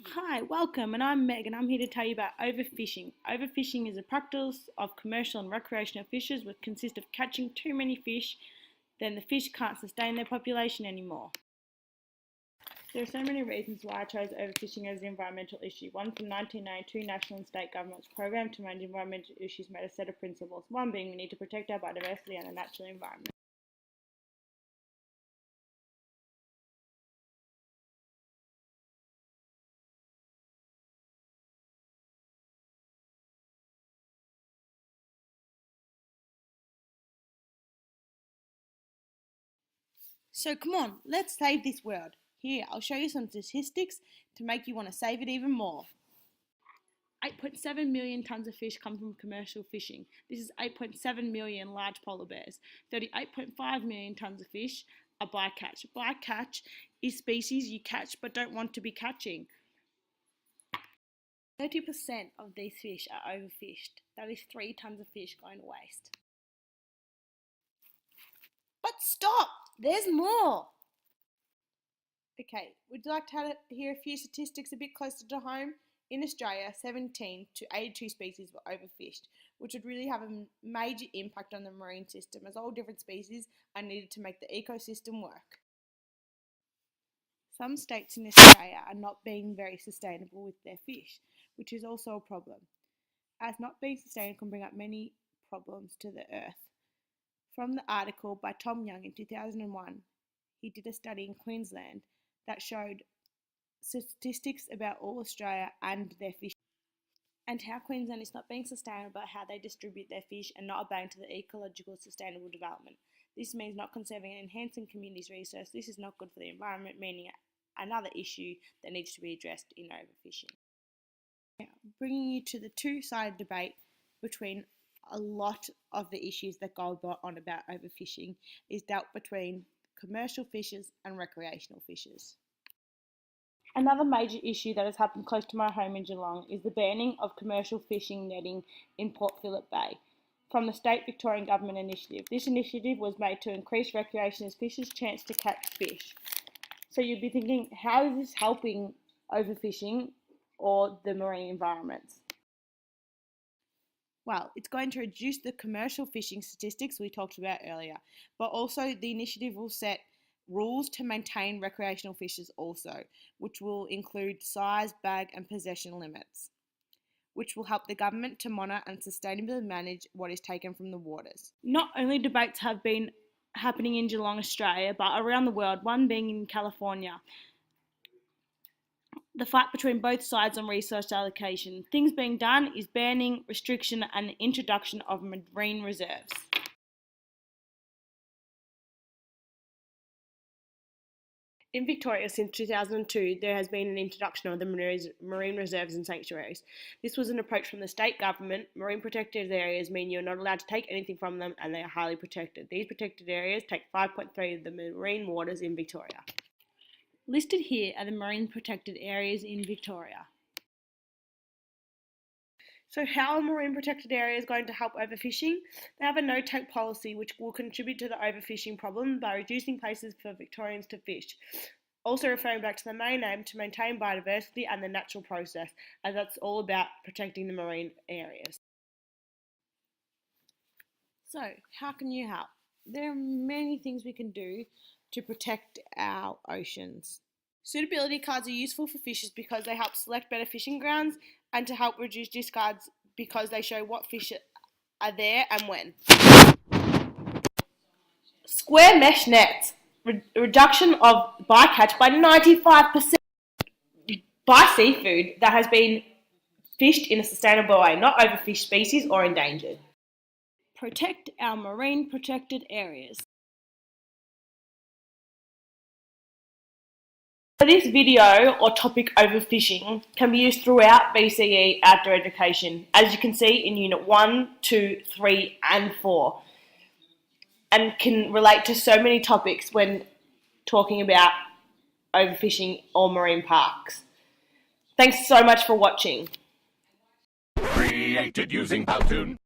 Hi, welcome, and I'm Meg, and I'm here to tell you about overfishing. Overfishing is a practice of commercial and recreational fishers which consists of catching too many fish, then the fish can't sustain their population anymore. There are so many reasons why I chose overfishing as an environmental issue. One, from 1992, national and state governments programmed to manage environmental issues made a set of principles. One being we need to protect our biodiversity and the natural environment. So come on, let's save this world. Here, I'll show you some statistics to make you want to save it even more. 8.7 million tonnes of fish come from commercial fishing. This is 8.7 million large polar bears. 38.5 million tonnes of fish are bycatch. Bycatch is species you catch but don't want to be catching. 30% of these fish are overfished. That is 3 tonnes of fish going to waste. But stop! There's more! Okay, would you like to hear a few statistics a bit closer to home? In Australia, 17 to 82 species were overfished, which would really have a major impact on the marine system as all different species are needed to make the ecosystem work. Some states in Australia are not being very sustainable with their fish, which is also a problem, as not being sustainable can bring up many problems to the earth. From the article by Tom Young in 2001, he did a study in Queensland that showed statistics about all Australia and their fish, and how Queensland is not being sustainable about how they distribute their fish and not obeying to the ecological sustainable development. This means not conserving and enhancing communities' resources. This is not good for the environment, meaning another issue that needs to be addressed in overfishing. Now, bringing you to the two-sided debate between a lot of the issues that go on about overfishing is dealt between commercial fishers and recreational fishers. Another major issue that has happened close to my home in Geelong is the banning of commercial fishing netting in Port Phillip Bay from the state Victorian Government initiative. This initiative was made to increase recreational fishers' chance to catch fish. So you'd be thinking, how is this helping overfishing or the marine environments? Well, it's going to reduce the commercial fishing statistics we talked about earlier, but also the initiative will set rules to maintain recreational fishers also, which will include size, bag and possession limits, which will help the government to monitor and sustainably manage what is taken from the waters. Not only debates have been happening in Geelong, Australia, but around the world, one being in California. The fight between both sides on resource allocation. Things being done is banning, restriction and introduction of marine reserves. In Victoria, since 2002, there has been an introduction of the marine reserves and sanctuaries. This was an approach from the state government. Marine protected areas mean you're not allowed to take anything from them and they are highly protected. These protected areas take 5.3 of the marine waters in Victoria. Listed here are the marine protected areas in Victoria. So how are marine protected areas going to help overfishing? They have a no-take policy which will contribute to the overfishing problem by reducing places for Victorians to fish. Also referring back to the main aim to maintain biodiversity and the natural process, as that's all about protecting the marine areas. So how can you help? There are many things we can do to protect our oceans. Suitability cards are useful for fishers because they help select better fishing grounds and to help reduce discards because they show what fish are there and when. Square mesh nets, reduction of bycatch by 95% by seafood that has been fished in a sustainable way, not overfished species or endangered. Protect our marine protected areas. So this video or topic overfishing can be used throughout BCE outdoor education, as you can see in Unit 1, 2, 3 and 4, and can relate to so many topics when talking about overfishing or marine parks. Thanks so much for watching. Created using Powtoon.